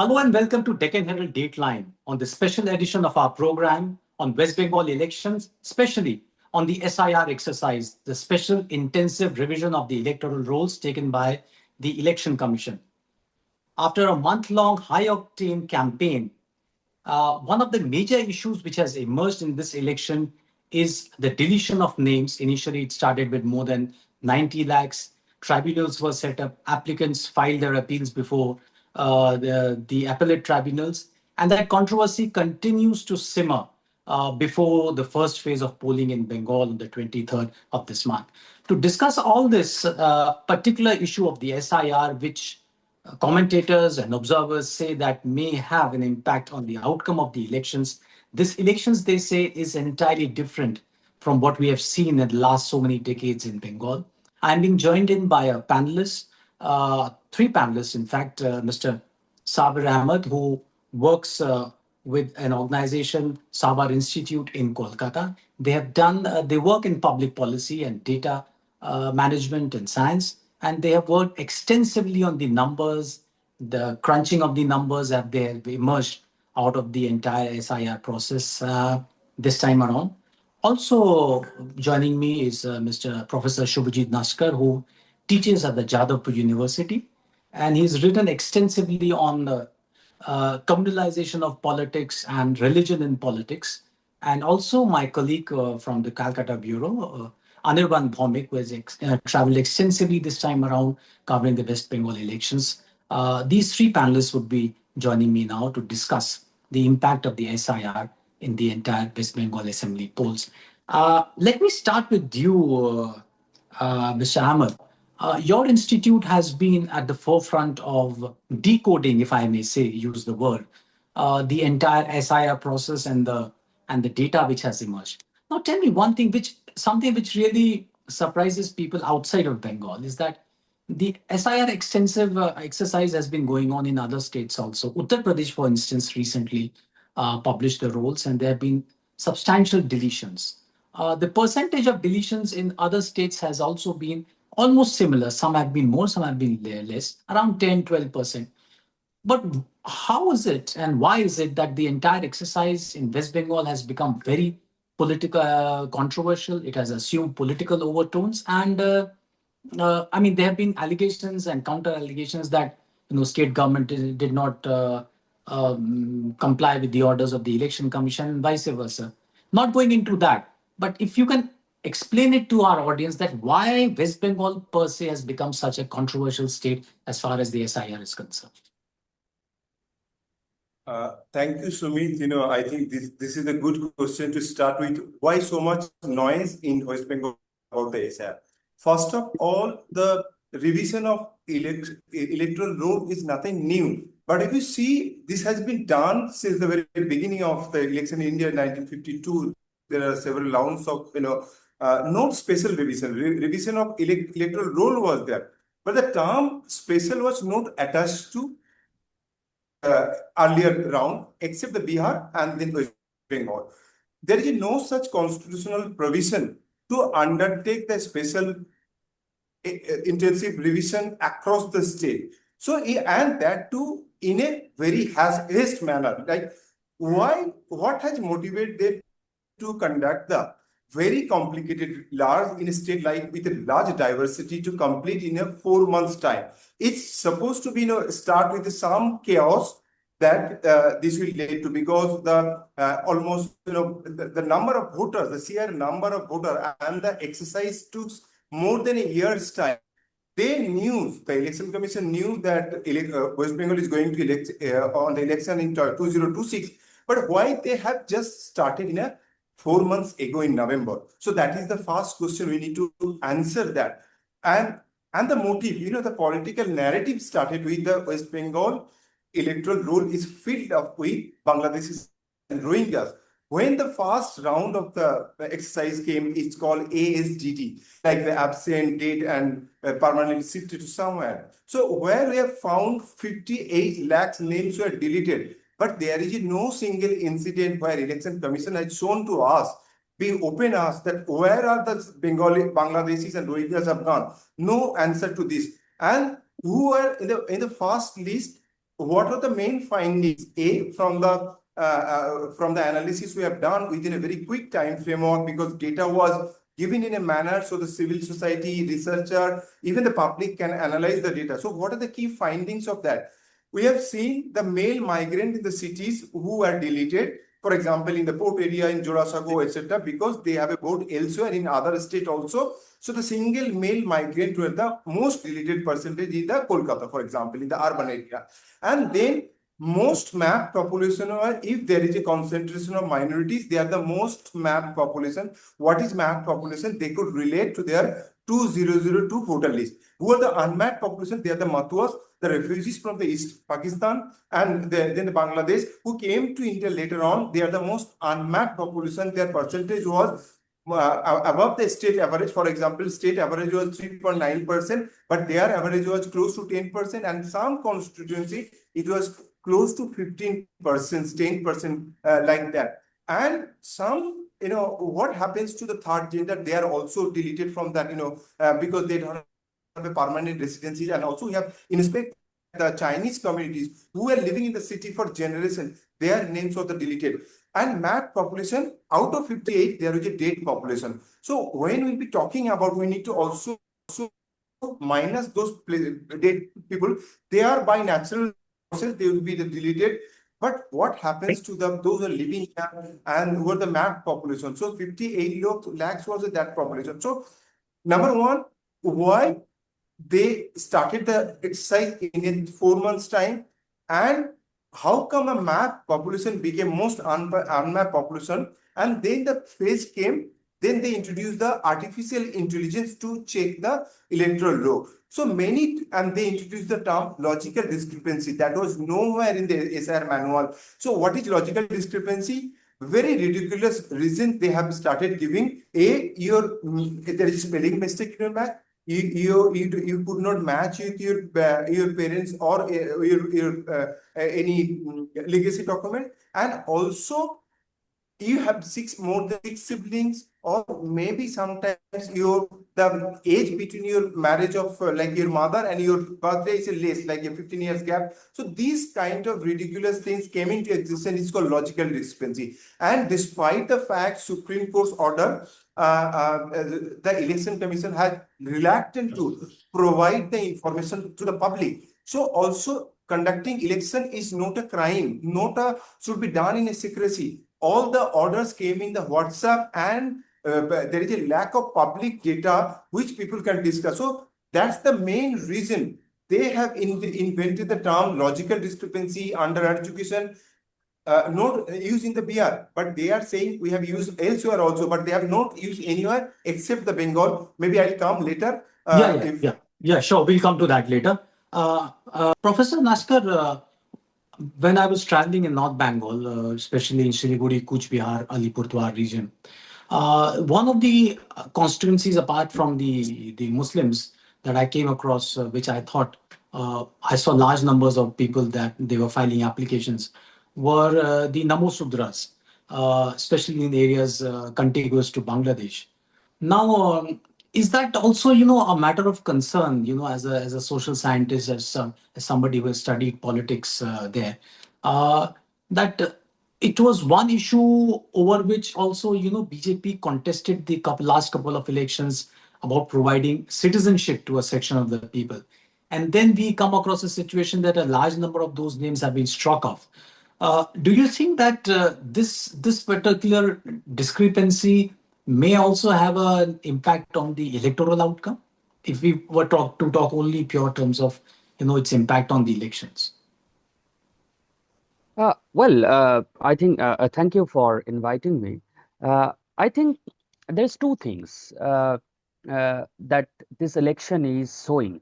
Hello and welcome to Deccan Herald Dateline on the special edition of our program on West Bengal elections, especially on the SIR exercise, the special intensive revision of the electoral rolls taken by the Election Commission. After a month-long high-octane campaign, one of the major issues which has emerged in this election is the deletion of names. Initially, it started with more than 90 lakhs. Tribunals were set up. Applicants filed their appeals before the appellate tribunals. And that controversy continues to simmer before the first phase of polling in Bengal on the 23rd of this month. To discuss all this particular issue of the SIR, which commentators and observers say that may have an impact on the outcome of the elections. This elections, they say, is entirely different from what we have seen in the last so many decades in Bengal. I'm being joined in by a panelist, three panelists, in fact, Mr. Sabir Ahmed, who works with an organization, Sabir Institute in Kolkata. They work in public policy and data management and science. And they have worked extensively on the numbers, the crunching of the numbers that they have emerged out of the entire SIR process this time around. Also joining me is Mr. Professor Shubhajit Naskar, who teaches at the Jadavpur University. And he's written extensively on the communalization of politics and religion in politics. And also my colleague from the Calcutta Bureau, Anirban Bhowmik, who has traveled extensively this time around covering the West Bengal elections. These three panelists would be joining me now to discuss the impact of the SIR in the entire West Bengal Assembly polls. Let me start with you, Mr. Ahmed. Your institute has been at the forefront of decoding, if I may say, use the word, the entire SIR process and the data which has emerged. Now, tell me one thing, something which really surprises people outside of Bengal is that the SIR extensive exercise has been going on in other states also. Uttar Pradesh, for instance, recently published the rolls, and there have been substantial deletions. The percentage of deletions in other states has also been almost similar. Some have been more, some have been less, around 10-12%. But how is it and why is it that the entire exercise in West Bengal has become very political, controversial? It has assumed political overtones, and I mean, there have been allegations and counter allegations that state government did not comply with the orders of the election commission, and vice versa. Not going into that, but if you can explain it to our audience that why West Bengal per se has become such a controversial state as far as the SIR is concerned. Thank you, Sumit. I think this is a good question to start with. Why so much noise in West Bengal about the SIR? First of all, the revision of electoral roll is nothing new. But if you see, this has been done since the very beginning of the election in India in 1952. There are several rounds of, no special revision. Revision of electoral roll was there. But the term special was not attached to earlier round, except the Bihar and then West Bengal. There is no such constitutional provision to undertake the special intensive revision across the state. So, and that too in a very haste manner. Like, what has motivated them to conduct the very complicated, large in a state like with a large diversity to complete in a 4 months time? It's supposed to be, start with some chaos that this will lead to, because the almost, the number of voters, the sheer number of voters, and the exercise took more than a year's time. They knew, the election commission knew that West Bengal is going to elect on the election in 2026. But why they have just started in a 4 months ago in November? So that is the first question we need to answer that. And the motive, the political narrative started with the West Bengal electoral roll is filled up with Bangladeshis and Rohingyas. When the first round of the exercise came, it's called ASDT, like the absent, dead, and permanently shifted to somewhere. So where we have found 58 lakhs names were deleted, but there is no single incident where election commission has shown to us, being open asked that where are the Bengali, Bangladeshis and Rohingyas have gone? No answer to this. And who are in the first list? what are the main findings? From the analysis we have done within a very quick time framework, because data was given in a manner so the civil society, researcher, even the public can analyze the data. So what are the key findings of that? We have seen the male migrant in the cities who are deleted, for example, in the port area in Jorasago, etc., because they have a boat elsewhere in other state also. So the single male migrant were the most deleted percentage in the Kolkata, for example, in the urban area. And then most mapped population, or if there is a concentration of minorities, they are the most mapped population. What is mapped population? They could relate to their 2002 voter list. Who are the unmapped population? They are the Matuas, the refugees from the East Pakistan, and then the Bangladesh who came to India later on. They are the most unmapped population. Their percentage was above the state average. For example, state average was 3.9%, but their average was close to 10%, and some constituency it was close to 15%, 10%, like that. And some, what happens to the third gender? They are also deleted from that, because they don't have a permanent residency. And also we have inspect the Chinese communities who are living in the city for generations. Their names were deleted. And mapped population, out of 58, there is a dead population. So when we'll be talking about, we need to also minus those dead people. They are by natural process, they will be deleted. But what happens to those who are living here and who are the mapped population? So 58 lakhs was that population. So number one, why they started the exercise in 4 months' time, and how come a map population became most unmapped population? And then the phase came, then they introduced the artificial intelligence to check the electoral law. So and they introduced the term logical discrepancy that was nowhere in the SIR manual. So what is logical discrepancy? Very ridiculous reason they have started giving. There is spelling mistake in your map. You could not match with your parents or any legacy document, and also you have more than 6 siblings, or maybe sometimes the age between your marriage of like your mother and your birthday is less, like a 15 years gap. So these kind of ridiculous things came into existence. It's called logical discrepancy. And despite the fact Supreme Court's order, the Election Commission had reluctant to provide the information to the public. So also conducting election is not a crime, should be done in a secrecy. All the orders came in the WhatsApp, and there is a lack of public data which people can discuss. So that's the main reason they have invented the term logical discrepancy under education. Not used in the BR, but they are saying we have used elsewhere also, but they have not used anywhere except the Bengal. Maybe I'll come later. Yeah, sure. We'll come to that later. Professor Naskar, when I was traveling in North Bengal, especially in Siliguri, Kuch Bihar, Alipurduar region, one of the constituencies apart from the Muslims that I came across, which I thought I saw large numbers of people that they were filing applications, were the Namasutras, especially in areas contiguous to Bangladesh. Now, is that also, a matter of concern, as a social scientist, as somebody who has studied politics there, that it was one issue over which also, BJP contested the last couple of elections about providing citizenship to a section of the people. And then we come across a situation that a large number of those names have been struck off. Do you think that this particular discrepancy may also have an impact on the electoral outcome, if we were to talk only pure terms of its impact on the elections? I think thank you for inviting me. I think there's two things that this election is showing.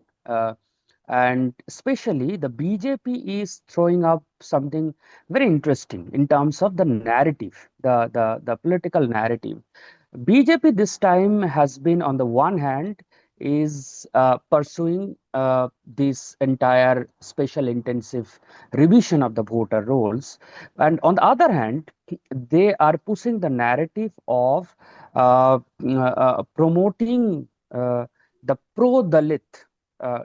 And especially the BJP is throwing up something very interesting in terms of the narrative, the political narrative. BJP this time has been, on the one hand, is pursuing this entire special intensive revision of the voter rolls, and on the other hand, they are pushing the narrative of promoting the pro-Dalit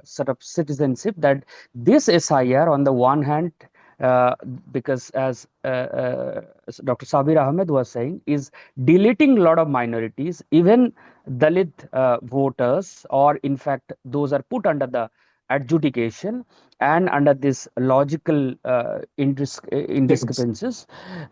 sort of citizenship, that this SIR on the one hand, because as Dr. Sabir Ahmed was saying, is deleting a lot of minorities, even Dalit voters, or in fact those are put under the adjudication and under this logical indiscrepancies.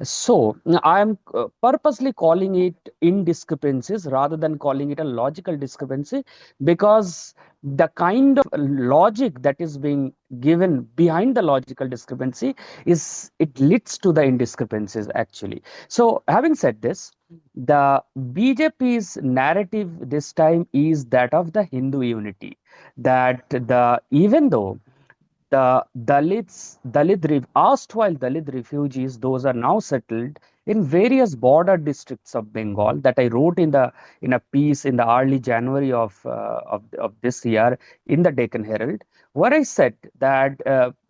So I am purposely calling it indiscrepancies rather than calling it a logical discrepancy, because the kind of logic that is being given behind the logical discrepancy is, it leads to the indiscrepancies actually. So having said this, the BJP's narrative this time is that of the Hindu unity, that the even though the erstwhile Dalit refugees, those are now settled in various border districts of Bengal, that I wrote in a piece in the early January of this year in the Deccan Herald, where I said that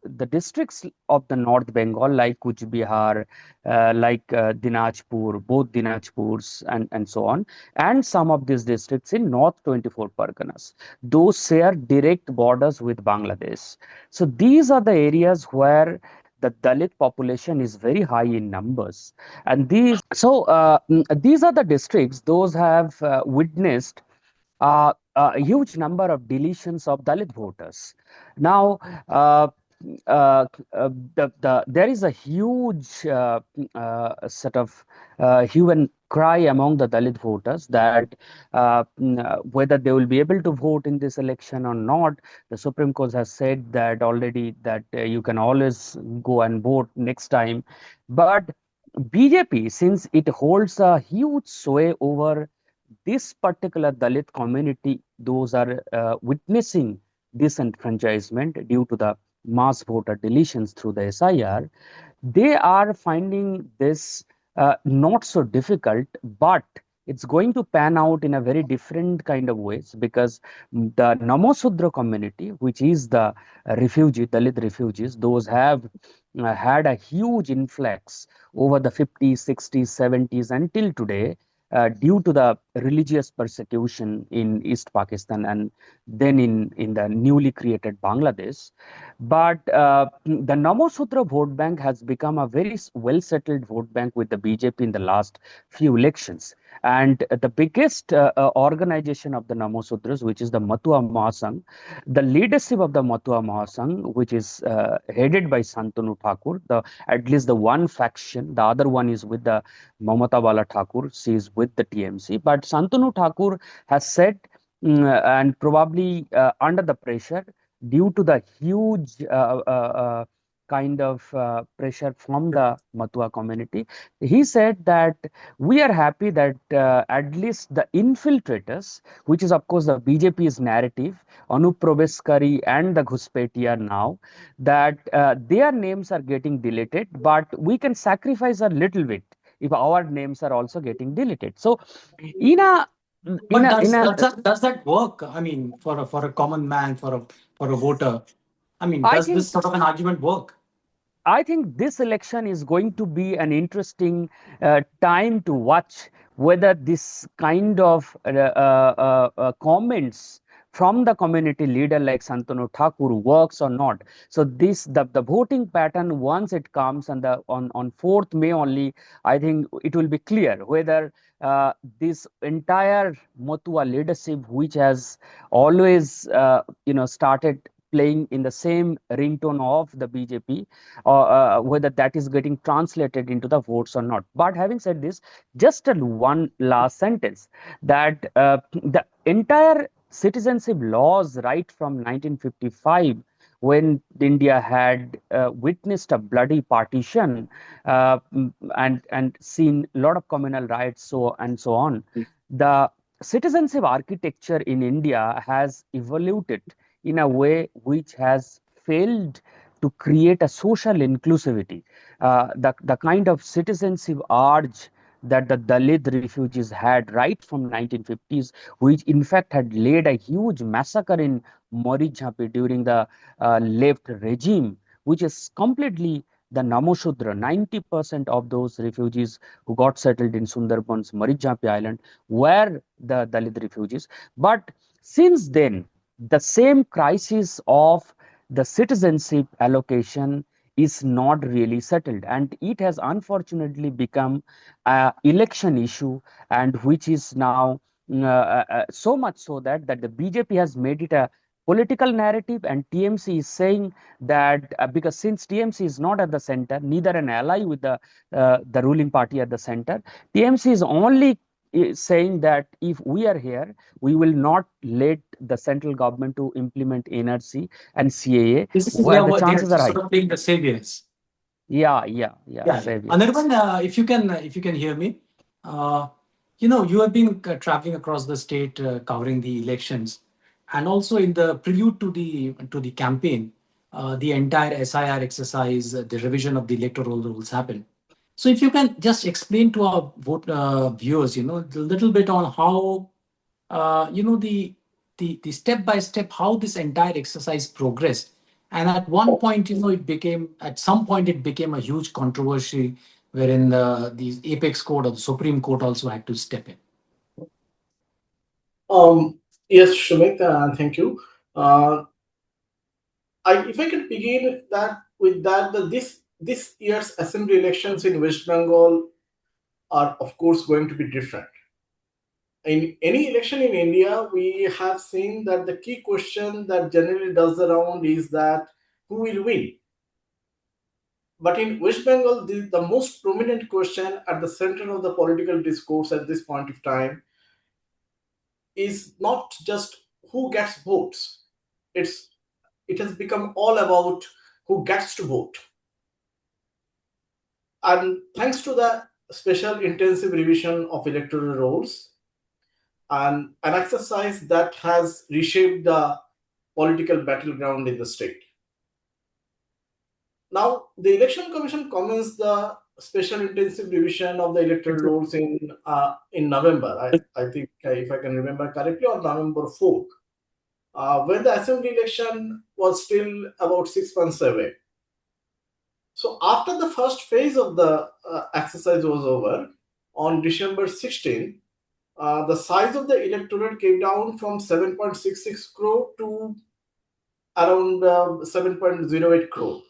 the districts of the North Bengal, like Kuch Bihar, Dinajpur, both Dinajpurs and so on, and some of these districts in North 24 Parganas, those share direct borders with Bangladesh. So these are the areas where the Dalit population is very high in numbers, and these are the districts those have witnessed a huge number of deletions of Dalit voters. Now, there is a huge sort of hue and cry among the Dalit voters that whether they will be able to vote in this election or not. The Supreme Court has said that already, that you can always go and vote next time. But BJP, since it holds a huge sway over this particular Dalit community, those are witnessing disenfranchisement due to the mass voter deletions through the SIR, they are finding this not so difficult, but it's going to pan out in a very different kind of ways, because the Namasutras community, which is the Dalit refugees, those have had a huge influx over the 50s, 60s, 70s until today, due to the religious persecution in East Pakistan and then in the newly created Bangladesh. But the Namasutra vote bank has become a very well settled vote bank with the BJP in the last few elections. And the biggest organization of the Namasutras, which is the Matua Mahasangh, the leadership of the Matua Mahasangh, which is headed by Santanu Thakur, at least the one faction, the other one is with the Mamata Bala Thakur, she is with the TMC. But Santanu Thakur has said, and probably under the pressure, due to the huge kind of pressure from the Matua community, he said that we are happy that at least the infiltrators, which is of course the BJP's narrative, Anup Probeskari and the Ghuspetiya now, that their names are getting deleted, but we can sacrifice a little bit if our names are also getting deleted. So in a in But a in a does that work? I mean, for a common man, for a voter, I mean, I does this think sort of an argument work? I think this election is going to be an interesting time to watch whether this kind of comments from the community leader like Santanu Thakur works or not. So the voting pattern, once it comes and on 4th May only, I think it will be clear whether this entire Matua leadership, which has always started playing in the same ringtone of the BJP, or whether that is getting translated into the votes or not. But having said this, just one last sentence, that the entire citizenship laws right from 1955, when India had witnessed a bloody partition and seen a lot of communal riots, so on, the citizenship architecture in India has evolved in a way which has failed to create a social inclusivity. The kind of citizenship urge that the Dalit refugees had right from 1950s, which in fact had led a huge massacre in Morijhapi during the left regime, which is completely the Namoshudra. 90% of those refugees who got settled in Sundarbans, Morijhapi Island, were the Dalit refugees. But since then, the same crisis of the citizenship allocation is not really settled, and it has unfortunately become a election issue, and which is now so much so that the BJP has made it a political narrative, and TMC is saying that because since TMC is not at the center, neither an ally with the ruling party at the center, TMC is only saying that if we are here, we will not let the central government to implement NRC and CAA, This is where yeah, the what they're chances are sort high. of playing the saviors. Yeah, Yeah, yeah. saviors. Anirban, if you can hear me, uh, you have been traveling across the state covering the elections, and also in the prelude to the campaign, the entire SIR exercise, the revision of the electoral rules happened. So, if you can just explain to our viewers, a little bit on how, the step by step how this entire exercise progressed, and at one point, at some point it became a huge controversy, wherein the apex court or the Supreme Court also had to step in. Um, yes, Shumik, thank you. Uh, if I could begin that with that, this year's assembly elections in West Bengal are of course going to be different. In any election in India, we have seen that the key question that generally does the round is that who will win. But in West Bengal, the most prominent question at the center of the political discourse at this point of time is not just who gets votes. It has become all about who gets to vote. And thanks to the special intensive revision of electoral rolls and an exercise that has reshaped the political battleground in the state. Now, the Election Commission commenced the special intensive revision of the electoral rolls in November. I think, if I can remember correctly, on November 4th, when the assembly election was still about 6 months away. So after the first phase of the exercise was over, on December 16, the size of the electorate came down from 7.66 crore to around 7.08 crore.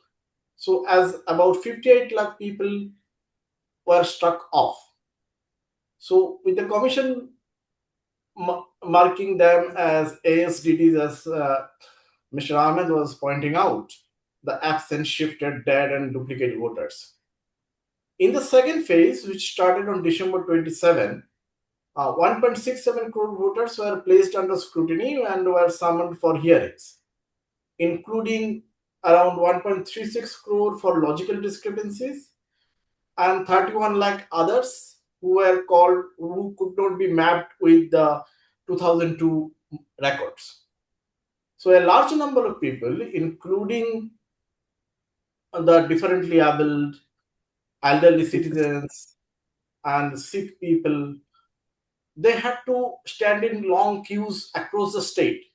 So as about 58 lakh people were struck off. So with the commission marking them as ASDDs, as Mr. Ahmed was pointing out, the accent shifted dead and duplicate voters. In the second phase, which started on December 27, 1.67 crore voters were placed under scrutiny and were summoned for hearings, including around 1.36 crore for logical discrepancies and 31 lakh others who could not be mapped with the 2002 records. So a large number of people, including the differently able, elderly citizens, and sick people, they had to stand in long queues across the state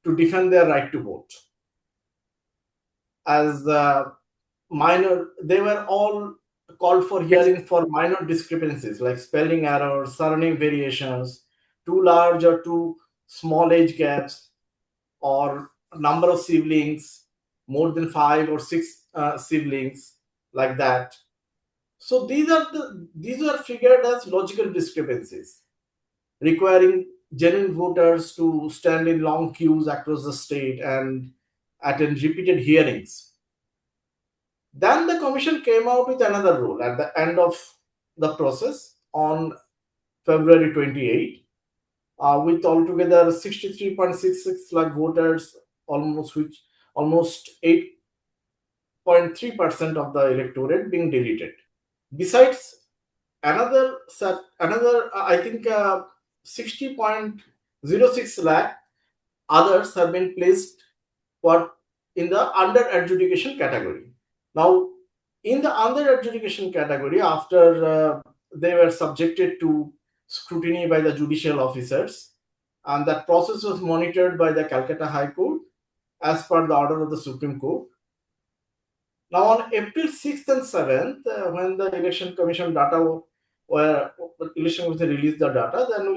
to defend their right to vote. As they were all called for hearing for minor discrepancies like spelling errors, surname variations, too large or too small age gaps, or number of siblings, more than 5 or 6 siblings, like that. So these are figured as logical discrepancies, requiring genuine voters to stand in long queues across the state and attend repeated hearings. Then the commission came out with another rule at the end of the process on February 28, with altogether 63.66 lakh voters, almost 8.3% of the electorate being deleted. Besides, I think 60.06 lakh others have been placed in the under adjudication category. Now, in the under adjudication category, after they were subjected to scrutiny by the judicial officers, and that process was monitored by the Calcutta High Court as per the order of the Supreme Court. Now, on April 6th and 7th, when the election commission released the data, then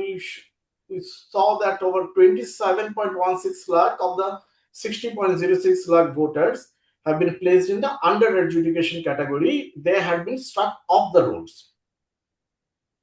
we saw that over 27.16 lakh of the 60.06 lakh voters have been placed in the under adjudication category. They had been struck off the rolls.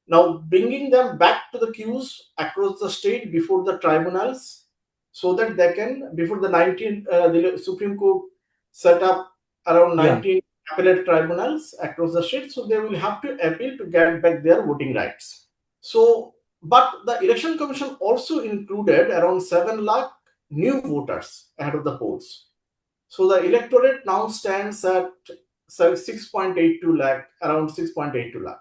Now bringing them back to the queues across the state before the tribunals, so that they can, before the Supreme Court set up around 19 appellate tribunals across the state, so they will have to appeal to get back their voting rights. So, but the Election Commission also included around 7 lakh new voters ahead of the polls. So the electorate now stands at 6.82 lakh, around 6.82 lakh.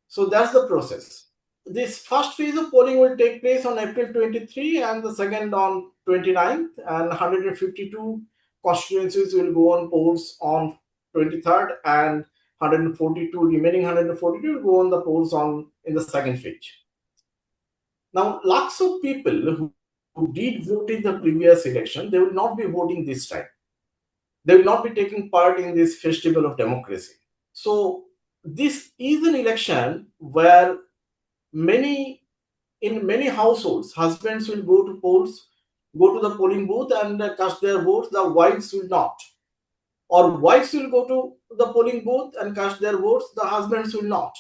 So that's the process. This first phase of polling will take place on April 23 and the second on 29th, and 152 constituencies will go on polls on 23rd, and 142 will go on the polls in the second phase. Now, lakhs of people who did vote in the previous election, they will not be voting this time. They will not be taking part in this festival of democracy. So this is an election where in many households, husbands will go to the polling booth and cast their votes. The wives will not, or wives will go to the polling booth and cast their votes. The husbands will not.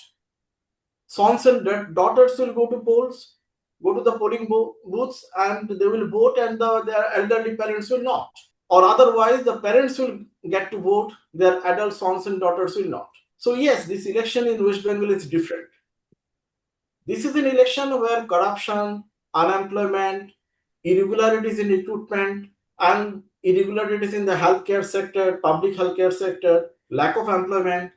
Sons and daughters will go to the polling booths, and they will vote, and their elderly parents will not. Or otherwise, the parents will get to vote, their adult sons and daughters will not. So yes, this election in West Bengal is different. This is an election where corruption, unemployment, irregularities in recruitment, and irregularities in the healthcare sector, public healthcare sector, lack of employment,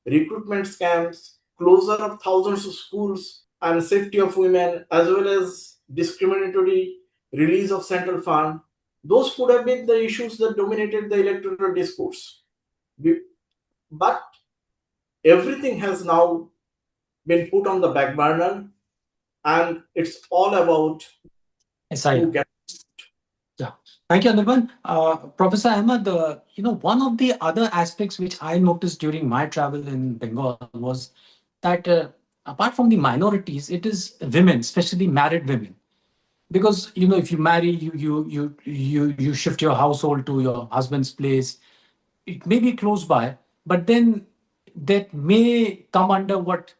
recruitment scams, closure of thousands of schools, and safety of women, as well as discriminatory release of central fund. Those could have been the issues that dominated the electoral discourse. But everything has now been put on the back burner, and it's all about who gets. Yeah. Thank you, Anirban. Professor Ahmed, one of the other aspects which I noticed during my travel in Bengal was that apart from the minorities, it is women, especially married women. Because if you marry, you shift your household to your husband's place. It may be close by, but then that may come under what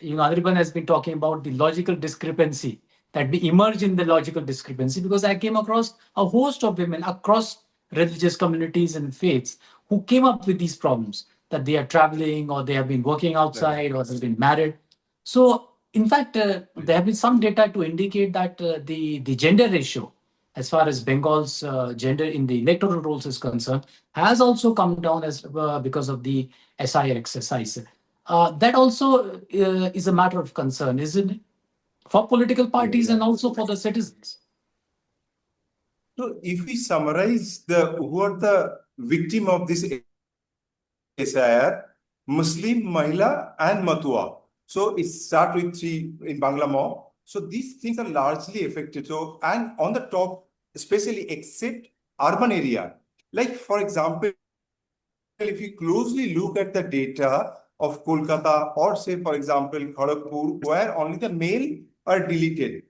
Anirban has been talking about, the logical discrepancy, that we emerge in the logical discrepancy, because I came across a host of women across religious communities and faiths who came up with these problems, that they are traveling, or they have been working outside, or they've been married. So in fact, there have been some data to indicate that the gender ratio, as far as Bengal's gender in the electoral rolls is concerned, has also come down as because of the SIR exercise. That also is a matter of concern, isn't it? For political parties and also for the citizens. So if we summarize who are the victim of this SIR, Muslim, Mahila, and Matua. So it starts with 3 in Bangla Mo. So these things are largely affected. So, and on the top, especially except urban area, like for example, if you closely look at the data of Kolkata, or say for example Kharagpur, where only the male are deleted,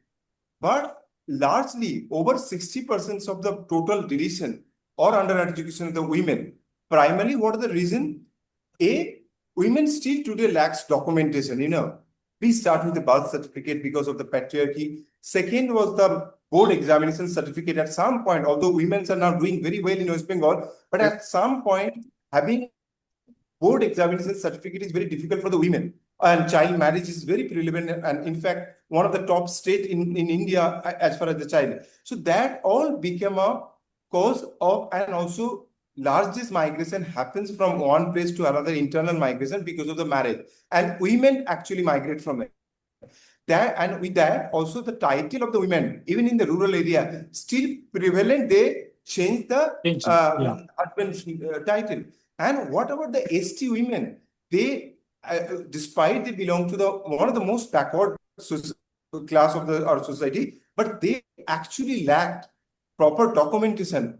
but largely over 60% of the total deletion or under education of the women. Primarily, what are the reason? Women still today lacks documentation. We start with the birth certificate because of the patriarchy. Second was the board examination certificate at some point, although women are now doing very well in West Bengal, but at some point, having board examination certificate is very difficult for the women. And child marriage is very prevalent, and in fact, one of the top state in India as far as the child. So that all became a cause of, and also largest migration happens from one place to another, internal migration because of the marriage. And women actually migrate from it. And with that, also the title of the women, even in the rural area, still prevalent, they change the husband's title. And what about the ST women? They, despite they belong to one of the most backward class of our society, but they actually lacked proper documentation,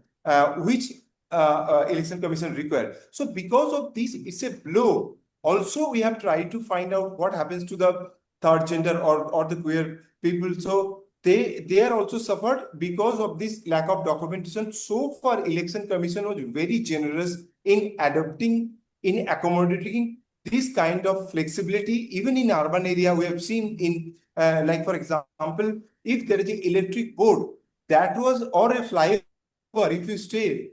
which election commission required. So because of this, it's a blow. Also, we have tried to find out what happens to the third gender or the queer people. So they are also suffered because of this lack of documentation. So far, Election Commission was very generous in adopting, in accommodating this kind of flexibility. Even in urban area, we have seen in, like for example, if there is an electric board, that was, or a flyover, if you stay,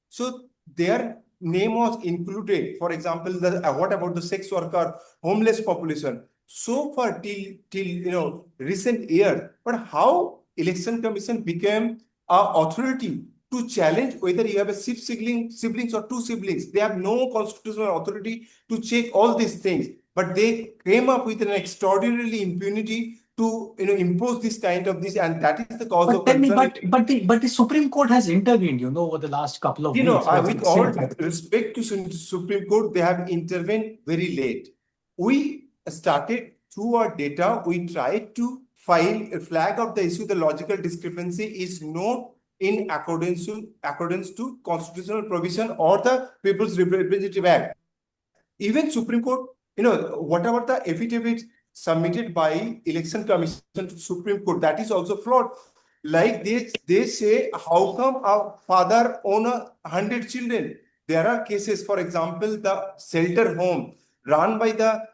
so their name was included. For example, what about the sex worker, homeless population? So far till recent year, but how Election Commission became a authority to challenge whether you have a siblings or two siblings. They have no constitutional authority to check all these things, but they came up with an extraordinarily impunity to impose this kind of this, and that is the cause of But tell me, concern. but the Supreme Court has intervened, over the last couple of weeks. With all respect to Supreme Court, they have intervened very late. We started through our data, we tried to file a flag of the issue. The logical discrepancy is not in accordance to constitutional provision or the People's Representative Act. Even Supreme Court, whatever the affidavit submitted by Election Commission to Supreme Court, that is also flawed. Like they say, how come a father own 100 children? There are cases, for example, the shelter home run by the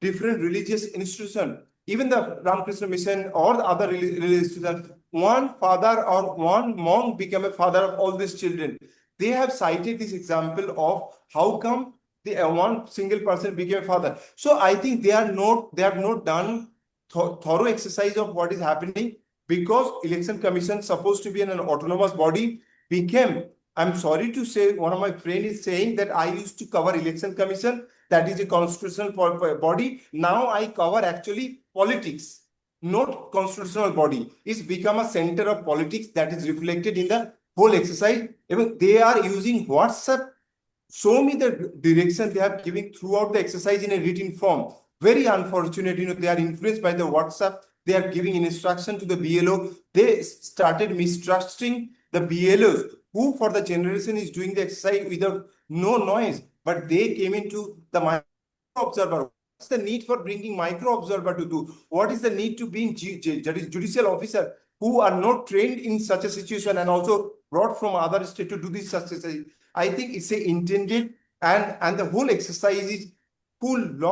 different religious institution, even the Ramakrishna Mission or the other religious institution, one father or one monk became a father of all these children. They have cited this example of how come one single person became a father. So I think they have not done thorough exercise of what is happening, because Election Commission supposed to be an autonomous body became, I'm sorry to say, one of my friends is saying that I used to cover Election Commission, that is a constitutional body. Now I cover actually politics, not constitutional body. It's become a center of politics that is reflected in the whole exercise. Even they are using WhatsApp. Show me the direction they are giving throughout the exercise in a written form. Very unfortunate, they are influenced by the WhatsApp. They are giving instruction to the BLO. They started mistrusting the BLOs, who for the generation is doing the exercise without no noise. But they came into the micro observer. What's the need for bringing micro observer to do? What is the need to be in judicial officer who are not trained in such a situation and also brought from other state to do this such exercise? I think it's a intended, and the whole exercise is full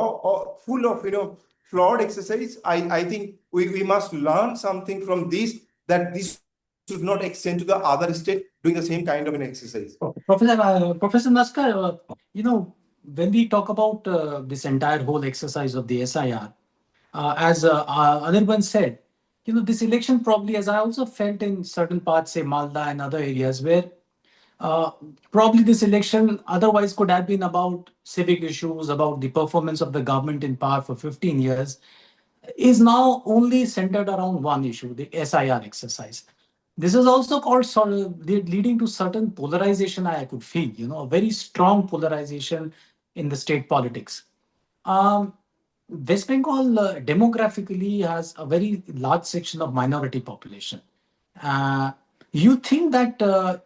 of flawed exercise. I think we must learn something from this, that this should not extend to the other state doing the same kind of an exercise. Professor Naskar, when we talk about this entire whole exercise of the SIR, as Anirban said, this election probably, as I also felt in certain parts, say Malda and other areas, where probably this election otherwise could have been about civic issues, about the performance of the government in power for 15 years, is now only centered around one issue, the SIR exercise. This is also called leading to certain polarization, I could feel, a very strong polarization in the state politics. West Bengal demographically has a very large section of minority population. You think that,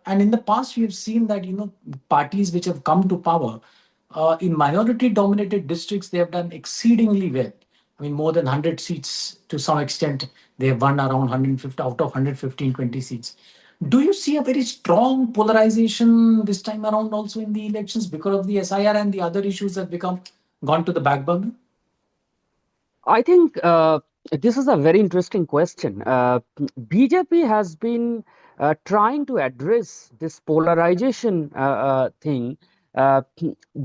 and in the past we have seen that, parties which have come to power in minority-dominated districts, they have done exceedingly well. I mean, more than 100 seats to some extent. They have won around 150 out of 115, 20 seats. Do you see a very strong polarization this time around also in the elections because of the SIR and the other issues that gone to the back burner? I think this is a very interesting question. BJP has been trying to address this polarization thing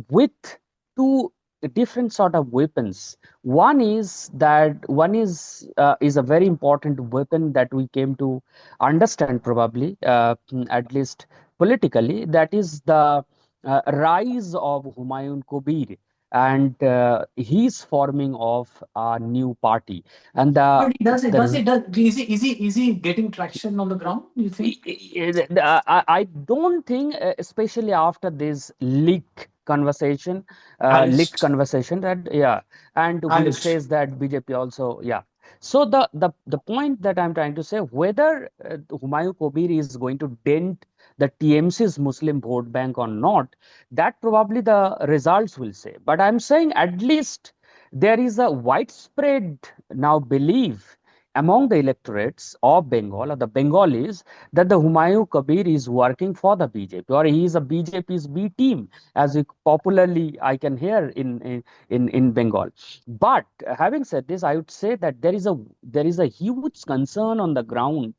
with two different sort of weapons. One is a very important weapon that we came to understand probably, at least politically, that is the rise of Humayun Kabir and he's forming of a new party. And But is he getting traction on the ground, you think? I don't think, especially after this leaked conversation that and which says that BJP also, yeah. So the point that I'm trying to say, whether Humayun Kabir is going to dent the TMC's Muslim vote bank or not, that probably the results will say. But I'm saying at least there is a widespread now belief among the electorates of Bengal or the Bengalis that the Humayun Kabir is working for the BJP or he is a BJP's B team, as we popularly I can hear in Bengal. But having said this, I would say that there is a huge concern on the ground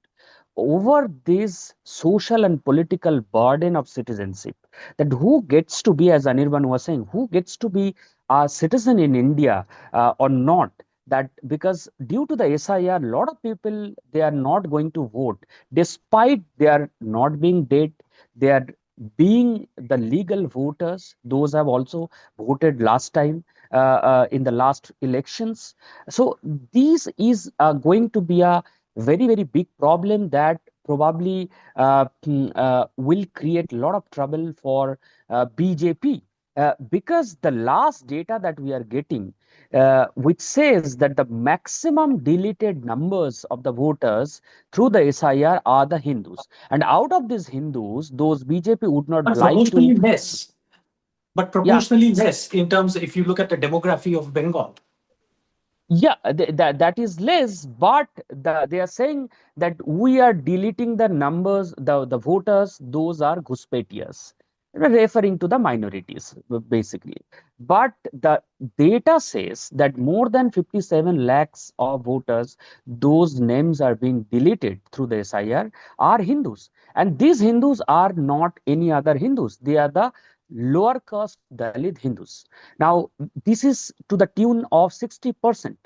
over this social and political burden of citizenship, that who gets to be, as Anirban was saying, who gets to be a citizen in India or not. That because due to the SIR, a lot of people, they are not going to vote despite they are not being dead, they are being the legal voters. Those have also voted last time in the last elections. So this is going to be a very big problem that probably will create a lot of trouble for BJP, because the last data that we are getting, which says that the maximum deleted numbers of the voters through the SIR are the Hindus, and out of these Hindus, those BJP would not But like to. proportionally less. But Yeah, proportionally less in terms, if you look at the demography of Bengal. yeah, that is less, but they are saying that we are deleting the numbers, the voters, those are Ghuspetias, referring to the minorities, basically. But the data says that more than 57 lakhs of voters, those names are being deleted through the SIR, are Hindus. And these Hindus are not any other Hindus, they are the lower caste Dalit Hindus. Now, this is to the tune of 60%.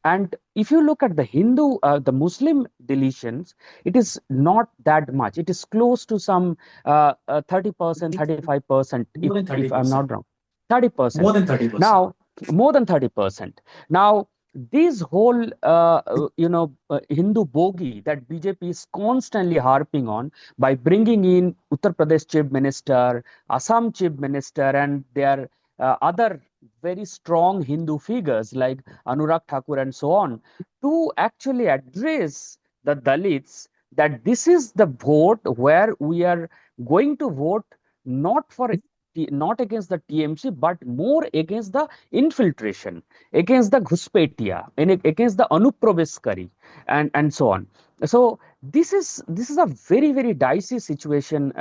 And if you look at the the Muslim deletions, it is not that much. It is close to some 30%, 35%, More than if I'm 30%. not wrong. 30%. More than 30%. Now, more than 30%. Now, this whole, Hindu bogey that BJP is constantly harping on by bringing in Uttar Pradesh Chief Minister, Assam Chief Minister, and their other very strong Hindu figures like Anurag Thakur and so on, to actually address the Dalits, that this is the vote where we are going to vote not for not against the TMC, but more against the infiltration, against the Ghuspetia, and against the Anupraveskari, and so on. So this is a very dicey situation,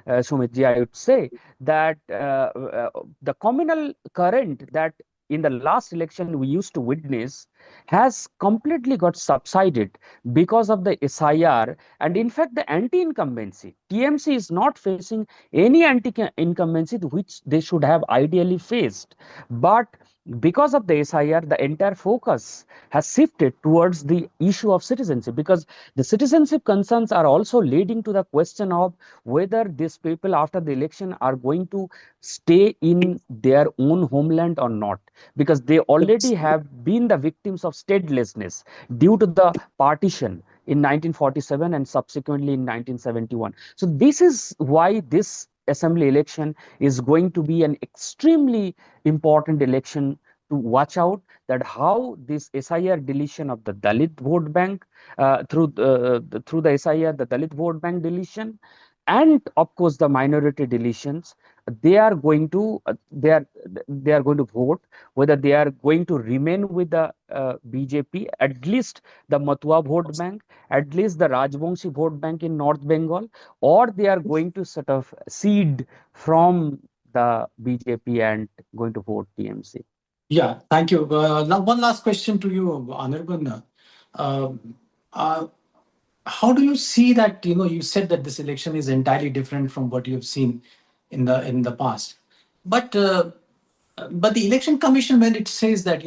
Sumitji. I would say that the communal current that in the last election we used to witness has completely got subsided because of the SIR, and in fact the anti-incumbency. TMC is not facing any anti-incumbency which they should have ideally faced, but because of the SIR, the entire focus has shifted towards the issue of citizenship, because the citizenship concerns are also leading to the question of whether these people after the election are going to stay in their own homeland or not, because they already have been the victims of statelessness due to the partition in 1947 and subsequently in 1971. So this is why this assembly election is going to be an extremely important election to watch out, that how this SIR deletion of the Dalit vote bank through the SIR, the Dalit vote bank deletion, and of course the minority deletions, they are going to they are going to vote whether they are going to remain with the BJP, at least the Matua vote bank, at least the Rajbongshi vote bank in North Bengal, or they are going to sort of cede from the BJP and going to vote TMC. Yeah, thank you. Now, one last question to you, Anirban. Uh, uh, how do you see that? You said that this election is entirely different from what you've seen in the past, but but the election commission, when it says that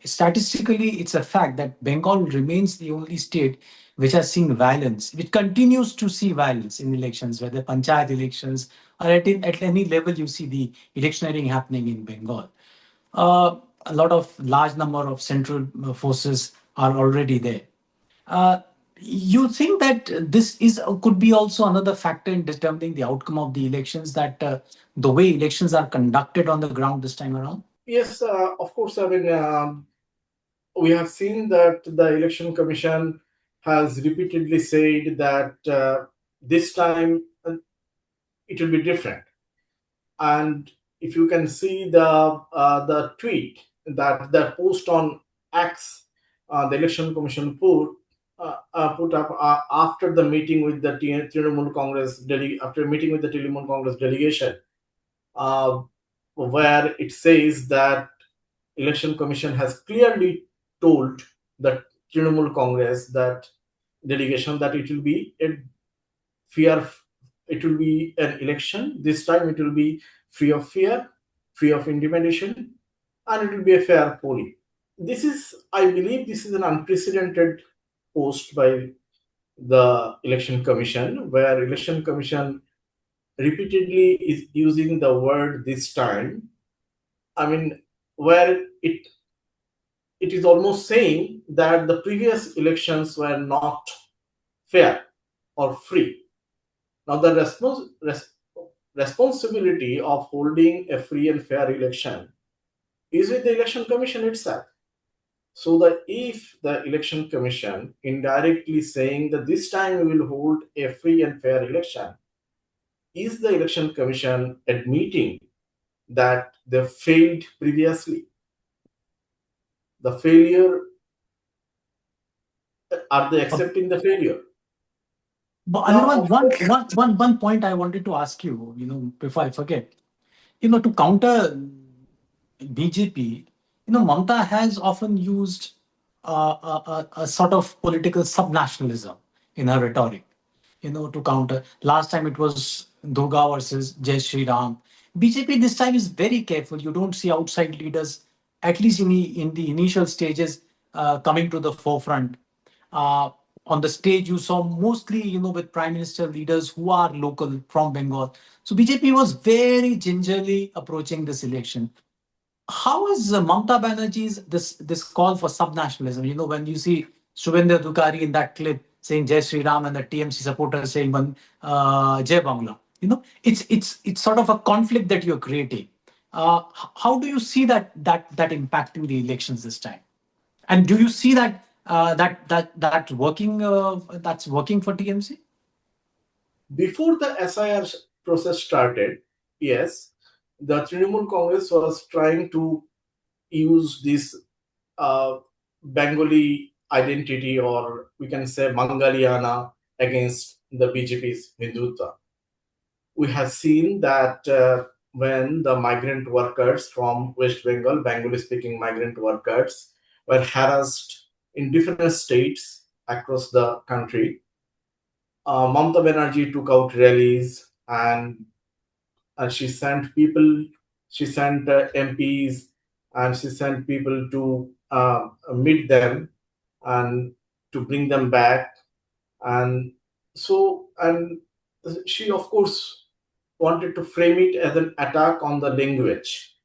statistically it's a fact that Bengal remains the only state which has seen violence, which continues to see violence in elections, whether panchayat elections or at any level you see the electioneering happening in Bengal. A lot of large number of central forces are already there. Uh, you think that this is could be also another factor in determining the outcome of the elections, that the way elections are conducted on the ground this time around? Yes, of course. I mean, we have seen that the election commission has repeatedly said that this time it will be different. And if you can see the tweet, that the post on X the election commission put up after the meeting with the Trinamool Congress delegation, where it says that election commission has clearly told the Trinamool Congress that delegation that it will be an election. This time it will be free of fear, free of intimidation, and it will be a fair polling. I believe this is an unprecedented post by the election commission, where election commission repeatedly is using the word this time. I mean, where it is almost saying that the previous elections were not fair or free. Now, the responsibility of holding a free and fair election is with the election commission itself. So if the election commission indirectly saying that this time we will hold a free and fair election, is the election commission admitting that they failed previously? The failure, are they accepting the failure? But Now, one point I wanted to ask you, before I forget, to counter BJP, Mamata has often used a sort of political subnationalism in her rhetoric, to counter. Last time it was Durga versus Jai Shri Ram. BJP this time is very careful. You don't see outside leaders, at least in the initial stages, coming to the forefront. Uh, on the stage, you saw mostly, with prime minister leaders who are local from Bengal. So BJP was very gingerly approaching this election. How is Mamata Banerjee's this call for subnationalism? When you see Shubhendra Adhikari in that clip saying Jai Sri Ram and the TMC supporters saying Jai Bangla, it's sort of a conflict that you're creating. How do you see that impacting the elections this time? And do you see that working that's working for TMC? before the SIR process started, yes, the Trinamool Congress was trying to use this Bengali identity, or we can say Bangaliyana, against the BJP's Hindutva. We have seen that when the migrant workers from West Bengal, Bengali-speaking migrant workers, were harassed in different states across the country, Mamata Banerjee took out rallies, and she sent people, she sent MPs, and she sent people to meet them and to bring them back. And she, of course, wanted to frame it as an attack on the language,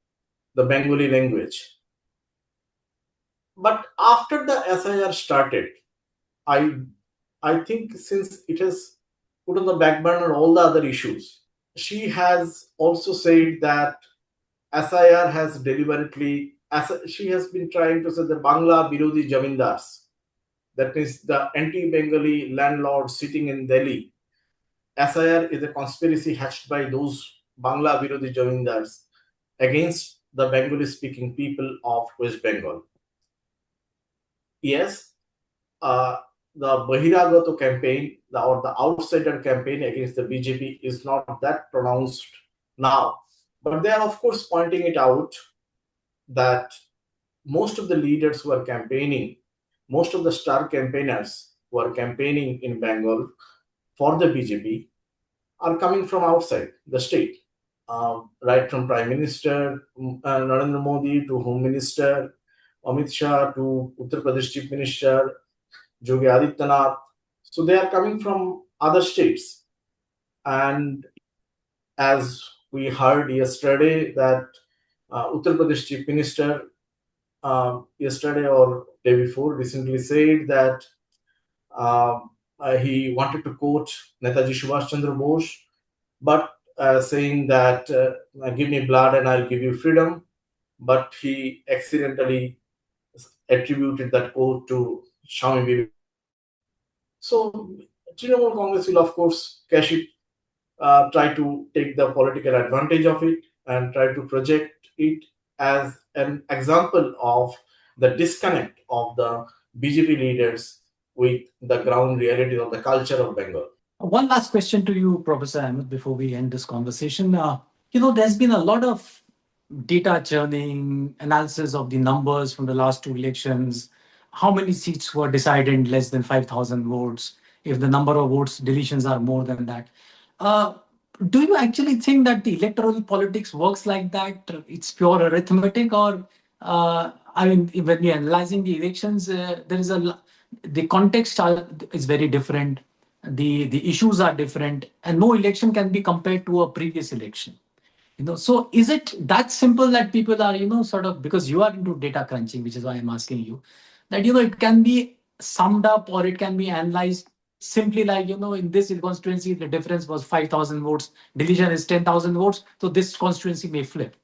the Bengali language. But after the SIR started, I think since it has put on the back burner all the other issues, she has also said that SIR has deliberately, she has been trying to say the Bangla Birodi Jamindars, that means the anti-Bengali landlords sitting in Delhi. SIR is a conspiracy hatched by those Bangla Birodi Jamindars against the Bengali-speaking people of West Bengal. Yes, the Bahiragato campaign, or the outsider campaign against the BJP is not that pronounced now. But they are, of course, pointing it out that most of the leaders who are campaigning, most of the star campaigners who are campaigning in Bengal for the BJP are coming from outside the state. Right from Prime Minister Narendra Modi to Home Minister Amit Shah to Uttar Pradesh Chief Minister Yogi Adityanath. So they are coming from other states. And as we heard yesterday that Uttar Pradesh Chief Minister yesterday or day before recently said that he wanted to quote Netaji Subhash Chandra Bose, but saying that give me blood and I'll give you freedom. But he accidentally attributed that quote to Swami Vivekananda. So Trinamool Congress will, of course, cash it, try to take the political advantage of it, and try to project it as an example of the disconnect of the BJP leaders with the ground realities of the culture of Bengal. One last question to you, Professor Ahmed, before we end this conversation. There's been a lot of data churning, analysis of the numbers from the last two elections. How many seats were decided in less than 5,000 votes? If the number of votes, deletions are more than that. Do you actually think that the electoral politics works like that? It's pure arithmetic, or when we're analyzing the elections, the context is very different. The issues are different, and no election can be compared to a previous election. So is it that simple that people are, sort of, because you are into data crunching, which is why I'm asking you, that, it can be summed up or it can be analyzed simply like, in this constituency, the difference was 5,000 votes, deletion is 10,000 votes, so this constituency may flip.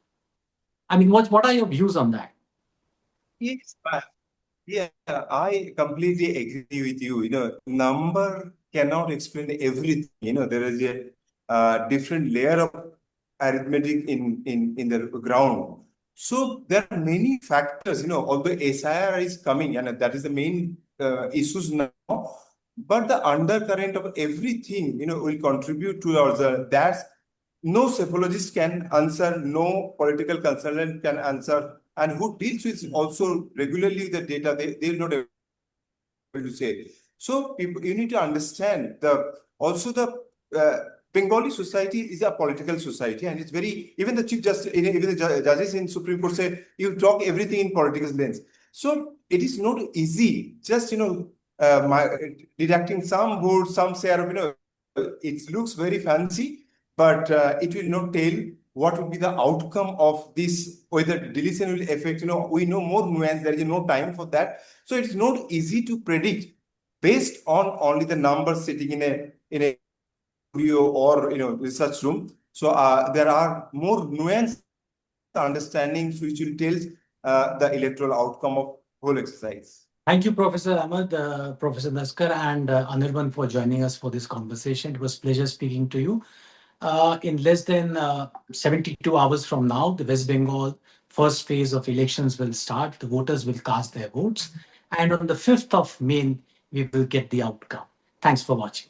I mean, what are your views on that? Yes, yeah, I completely agree with you. Number cannot explain everything. There is a different layer of arithmetic in the ground. So there are many factors. Although SIR is coming, and that is the main issues now. But the undercurrent of everything, will contribute towards that. No psychologist can answer, no political consultant can answer, and who deals with also regularly the data, they're not able to say. So people, you need to understand the Bengali society is a political society, and it's very, even the chief justice, even the judges in Supreme Court say you talk everything in political lens. So it is not easy, just deducting some votes, some share of, it looks very fancy, but it will not tell what will be the outcome of this, whether deletion will affect, we know more nuance, there is no time for that. So it's not easy to predict based on only the numbers sitting in a studio or, research room. So there are more nuanced understandings which will tell the electoral outcome of whole exercise. Thank you, Professor Ahmed, Professor Naskar, and Anirban for joining us for this conversation. It was a pleasure speaking to you. In less than 72 hours from now, the West Bengal first phase of elections will start. The voters will cast their votes. And on the 5th of May, we will get the outcome. Thanks for watching.